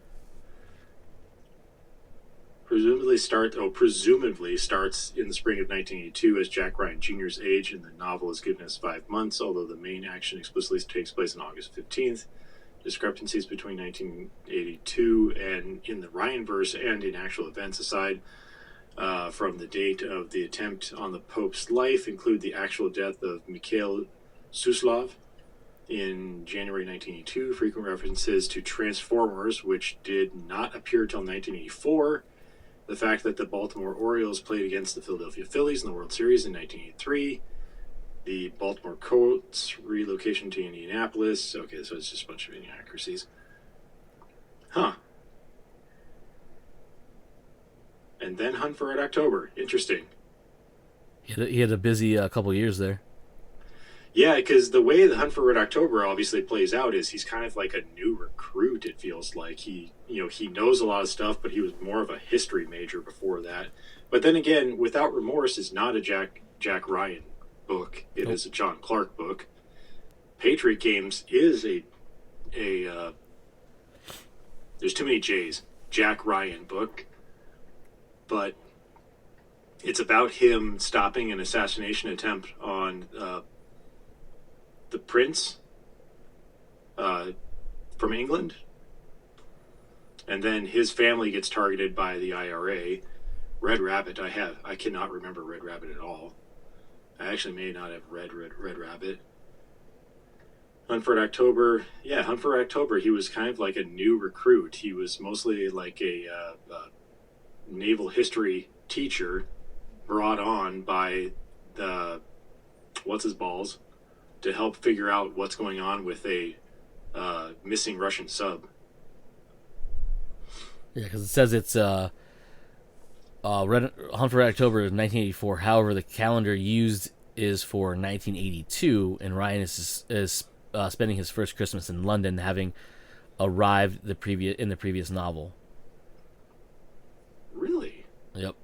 Presumably starts in the spring of 1982 as Jack Ryan Jr.'s age, and the novel is given as 5 months, although the main action explicitly takes place on August 15th. Discrepancies between 1982 and in the Ryan verse and in actual events aside from the date of the attempt on the Pope's life include the actual death of Mikhail Suslov in January 1982, frequent references to Transformers, which did not appear till 1984, the fact that the Baltimore Orioles played against the Philadelphia Phillies in the World Series in 1983, the Baltimore Colts relocation to Indianapolis. Okay, so it's just a bunch of inaccuracies. Huh. And then Hunt for Red October. Interesting. He had a busy couple years there. Yeah, because the way the Hunt for Red October obviously plays out is he's kind of like a new recruit. It feels like he knows a lot of stuff, but he was more of a history major before that. But then again, Without Remorse is not a Jack Ryan book. It is a John Clark book. Patriot Games is a there's too many J's. Jack Ryan book, but it's about him stopping an assassination attempt on the prince from England, and then his family gets targeted by the IRA. Red Rabbit, I cannot remember Red Rabbit at all. I actually may not have read Red Rabbit. Hunt for October, yeah, Hunt for October. He was kind of like a new recruit. He was mostly like a naval history teacher brought on by the what's his balls to help figure out what's going on with a missing Russian sub. Yeah, because it says it's Hunt for Red October is 1984. However, the calendar used is for 1982, and Ryan is spending his first Christmas in London, having arrived in the previous novel. Really? Yep.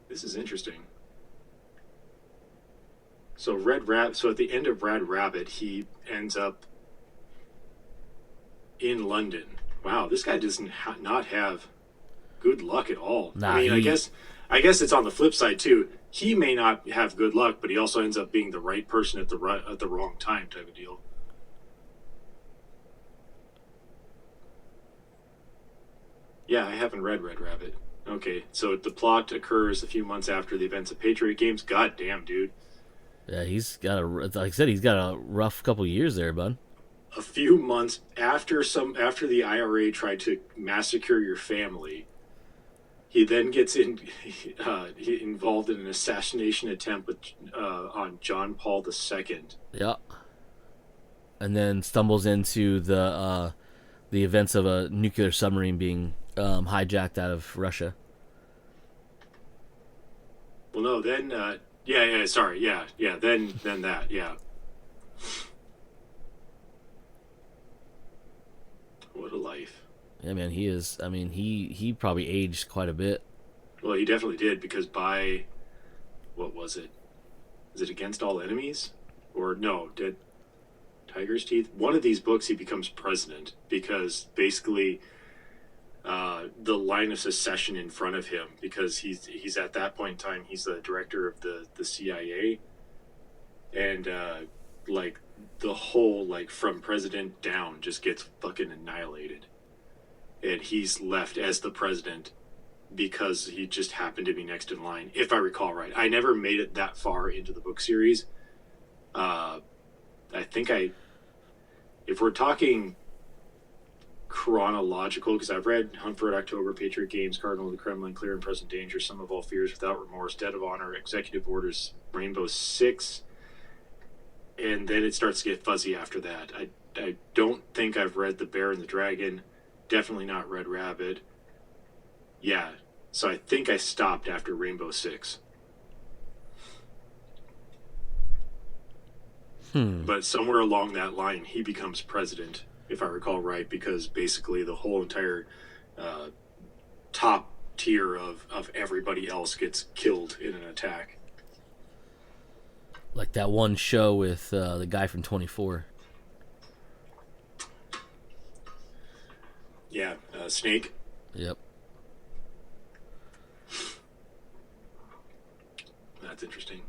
This is interesting. So So at the end of Red Rabbit, he ends up in London. Wow, this guy does not have good luck at all. Nah, I mean, I guess it's on the flip side too. He may not have good luck, but he also ends up being the right person at the wrong time, type of deal. Yeah, I haven't read Red Rabbit. Okay, so the plot occurs a few months after the events of Patriot Games. God damn, dude. Yeah, like I said, he's got a rough couple years there, bud. A few months after the IRA tried to massacre your family, He then gets involved in an assassination attempt on John Paul II. Yeah. And then stumbles into the events of a nuclear submarine being hijacked out of Russia. Well, no, then sorry, then that, yeah. What a life. Yeah, man, he is. I mean, he probably aged quite a bit. Well, he definitely did, because by what was it? Is it Against All Enemies? Or no, did Tiger's Teeth? One of these books he becomes president, because basically the line of secession in front of him, because he's at that point in time he's the director of the CIA, and like the whole, like, from president down just gets fucking annihilated, and he's left as the president because he just happened to be next in line, if I recall right. I never made it that far into the book series. I think if we're talking chronological, because I've read Hunt for Red October, Patriot Games, Cardinal of the Kremlin, Clear and Present Danger, Sum of All Fears, Without Remorse, Debt of Honor, Executive Orders, Rainbow Six, and then it starts to get fuzzy after that. I don't think I've read The Bear and the Dragon, definitely not Red Rabbit. Yeah, so I think I stopped after Rainbow Six. But somewhere along that line, he becomes president, if I recall right, because basically the whole entire top tier of everybody else gets killed in an attack. Like that one show with the guy from 24. Yeah, Snake. Yep. That's interesting.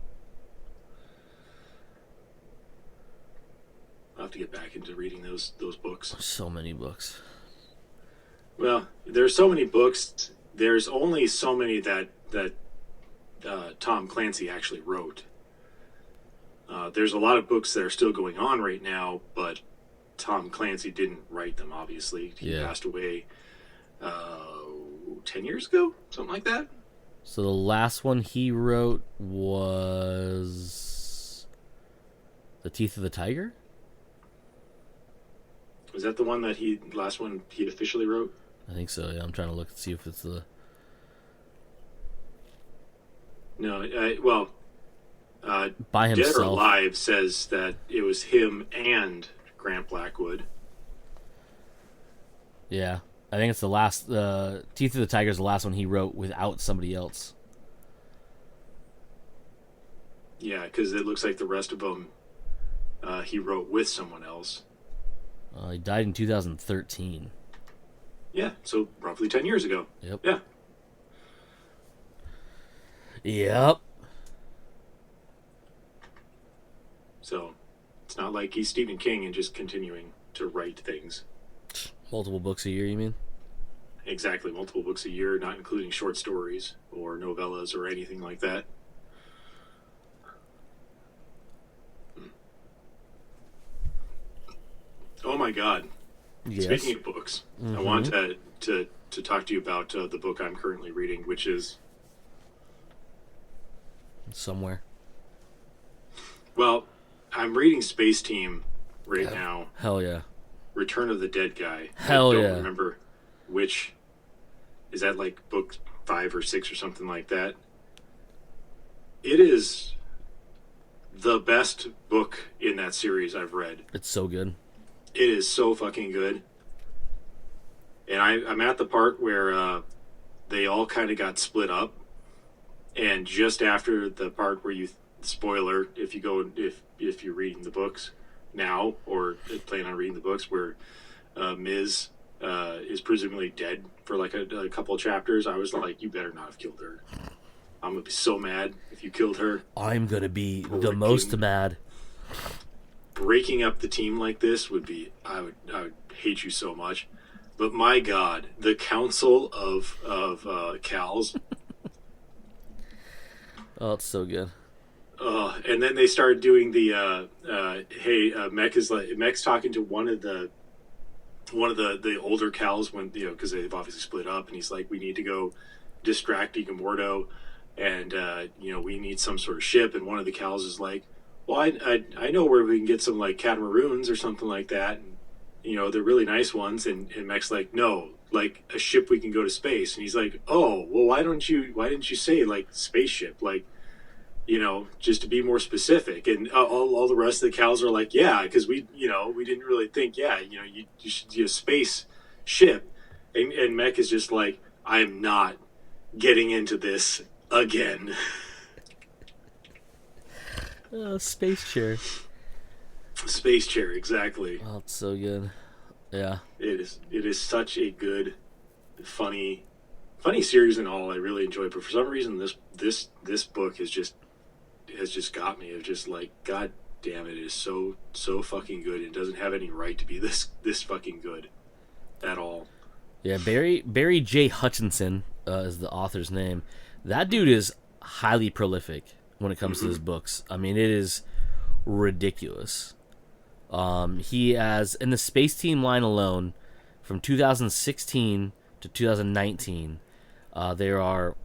I'll have to get back into reading those books. So many books. Well, there's so many books. There's only so many that Tom Clancy actually wrote. There's a lot of books that are still going on right now, but Tom Clancy didn't write them, obviously. He passed away 10 years ago, something like that. So the last one he wrote was The Teeth of the Tiger? Was that the one that last one he officially wrote? I think so, yeah. I'm trying to look and see if it's the... No, by himself. Dead or Alive says that it was him and Grant Blackwood. Yeah. I think it's the last... Teeth of the Tiger is the last one he wrote without somebody else. Yeah, because it looks like the rest of them he wrote with someone else. He died in 2013. Yeah, so roughly 10 years ago. Yep. Yeah. Yep. So it's not like he's Stephen King and just continuing to write things. Multiple books a year, you mean? Exactly, multiple books a year, not including short stories or novellas or anything like that. Oh my God. Yes. Speaking of books, I want to talk to you about the book I'm currently reading, which is... Somewhere. Well, I'm reading Space Team right now. Hell yeah. Return of the Dead Guy. Hell I yeah. don't remember which... Is that like book 5 or 6 or something like that? It is the best book in that series I've read. It's so good. It is so fucking good. And I'm at the part where they all kind of got split up. And just after the part where spoiler, if you're reading the books now or plan on reading the books, where Ms. Is presumably dead for like a couple of chapters, I was like, you better not have killed her. I'm going to be so mad if you killed her. I'm going to be the most mad. Breaking up the team like this would be... I would hate you so much. But my God, the council of Cals... Oh, it's so good. And then they started doing the... Mech's talking to one of the older Cals, when, because they've obviously split up, and he's like, we need to go distract Igamorto, and we need some sort of ship. And one of the Cals is like, well, I know where we can get some like catamaroons or something like that, and they're really nice ones. And Mech's like, no, like a ship we can go to space. And he's like, oh, well, why didn't you say like spaceship, like, just to be more specific? And all the rest of the Cals are like, yeah, because we didn't really think, you should do a space ship. And Mech is just like, I'm not getting into this again. Space chair. Space chair, exactly. Oh, it's so good. Yeah. It is such a good, funny series and all. I really enjoy it, but for some reason this book has just got me. Of just like, god damn it is so fucking good. It doesn't have any right to be this fucking good at all. Yeah, Barry J Hutchison is the author's name. That dude is highly prolific when it comes to his books. I mean, it is ridiculous. He has, in the Space Team line alone, from 2016 to 2019, there are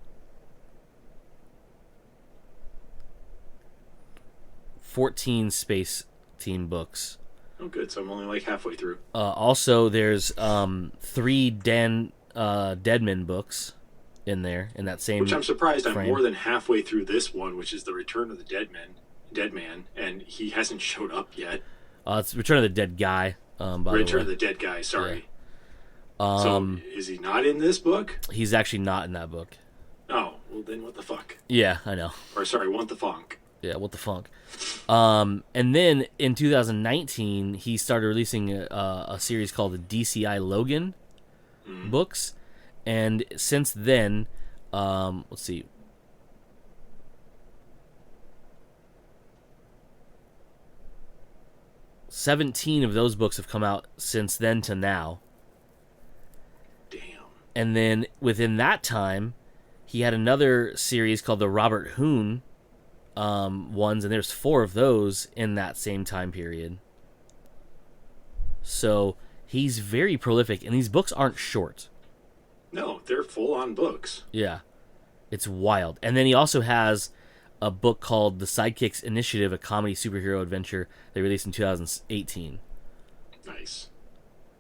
14 Space Team books. Oh, good. So I'm only like halfway through. Also, there's 3 Deadman books in there in that same. Which I'm surprised. frame. I'm more than halfway through this one, which is the Return of the Dead Man, and he hasn't showed up yet. It's Return of the Dead Guy. Return of the Dead Guy. Sorry. Yeah. So is he not in this book? He's actually not in that book. Oh, well then what the fuck? Yeah, I know. Or sorry, what the funk? Yeah, what the funk. And then in 2019, he started releasing a series called the DCI Logan books. And since then, let's see. "17 of those books have come out since then to now. Damn. And then within that time, he had another series called the Robert Hoon ones, and there's 4 of those in that same time period. So he's very prolific, and these books aren't short. No, they're full-on books. Yeah, it's wild. And then he also has a book called The Sidekicks Initiative, a comedy superhero adventure they released in 2018. Nice.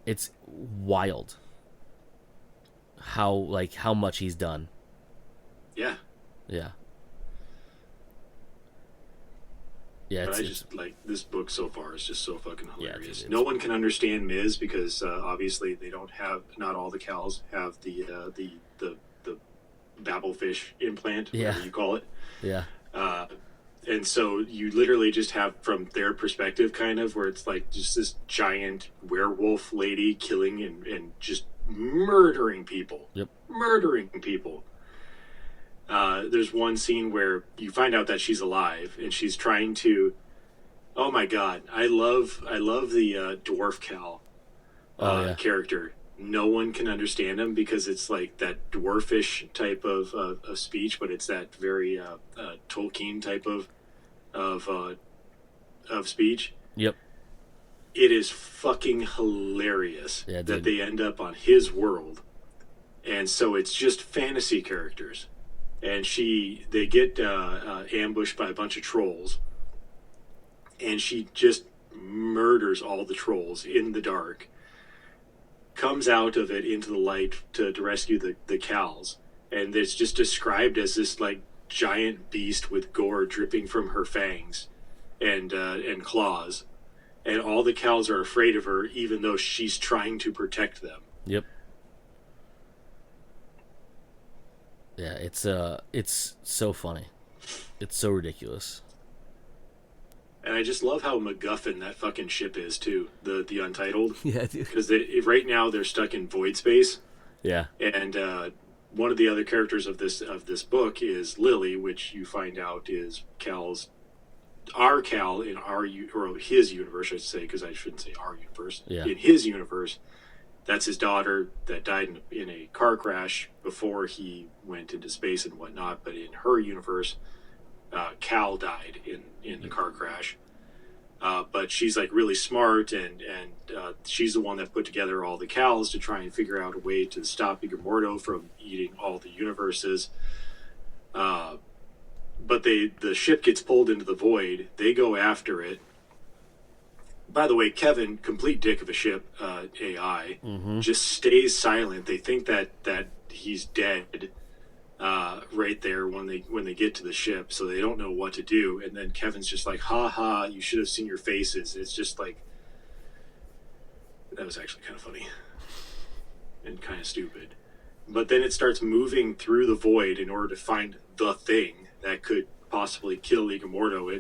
It's wild how much he's done. Yeah. Yeah. Yeah, but I just like this book so far is just so fucking hilarious. Yeah, no one can understand Miz because obviously they don't have, not all the Cals have the babblefish implant, whatever you call it. Yeah. And so you literally just have from their perspective kind of where it's like just this giant werewolf lady killing and just murdering people. Yep. Murdering people. There's one scene where you find out that she's alive and she's trying to. Oh my god, I love the dwarf Cal character. No one can understand him because it's like that dwarfish type of speech, but it's that very Tolkien type of speech. Yep. It is fucking hilarious that they end up on his world, and so it's just fantasy characters. And they get ambushed by a bunch of trolls, and she just murders all the trolls in the dark, comes out of it into the light to rescue the Cals, and it's just described as this like giant beast with gore dripping from her fangs and claws, and all the Cals are afraid of her even though she's trying to protect them. Yep. Yeah, it's so funny. It's so ridiculous. And I just love how MacGuffin that fucking ship is too. The Untitled. Yeah, dude. Because right now they're stuck in void space. Yeah. And one of the other characters of this book is Lily, which you find out is our Cal in his universe, I should say, because I shouldn't say our universe. Yeah. In his universe, that's his daughter that died in a car crash before he went into space and whatnot. But in her universe, Cal died in the car crash. But she's like really smart, and she's the one that put together all the Cals to try and figure out a way to stop Igor Mordo from eating all the universes. But the ship gets pulled into the void. They go after it. By the way, Kevin, complete dick of a ship, AI, just stays silent. They think that he's dead right there when they get to the ship, so they don't know what to do. And then Kevin's just like, "Ha ha! You should have seen your faces." It's just like, that was actually kind of funny and kind of stupid. But then it starts moving through the void in order to find the thing that could possibly kill Igor Mordo,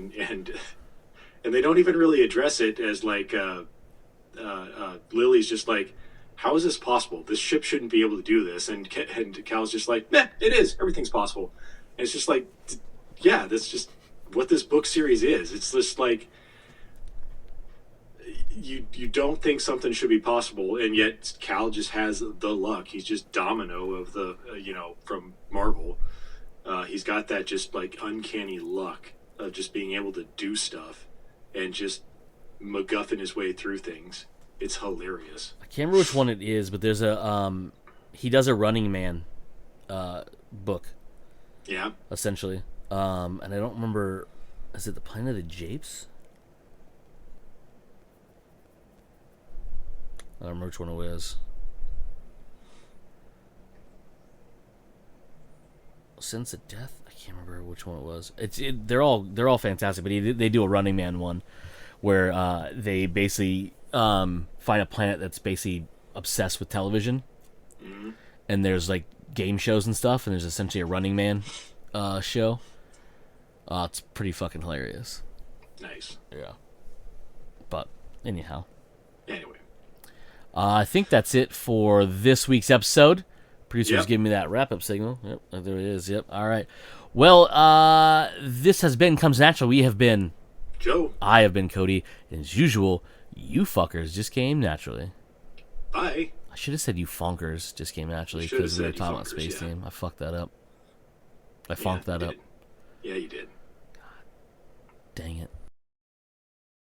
and they don't even really address it as like Lily's just like, how is this possible? This ship shouldn't be able to do this. And Cal's just like, nah, it is. Everything's possible. And it's just like, yeah, that's just what this book series is. It's just like, you don't think something should be possible, and yet Cal just has the luck. He's just Domino of the, from Marvel. He's got that just like uncanny luck of just being able to do stuff and just MacGuffin his way through things. It's hilarious. I can't remember which one it is, but there's a he does a Running Man book. Yeah. Essentially. And I don't remember, is it the Planet of the Japes? I don't remember which one it was. Sense of Death? I can't remember which one it was. They're all fantastic, but they do a Running Man one where they basically find a planet that's basically obsessed with television, and there's like game shows and stuff, and there's essentially a Running Man show. It's pretty fucking hilarious. Nice. Yeah. But anyhow. Anyway. I think that's it for this week's episode. Producer's giving me that wrap-up signal. Yep, there it is. Yep. All right. Well, this has been Comes Natural. We have been Joe. I have been Cody. And as usual, you fuckers just came naturally. Bye. I should have said you funkers just came naturally because we were talking about Space Team. I fucked that up. I funked that up. Yeah, you did. God dang it.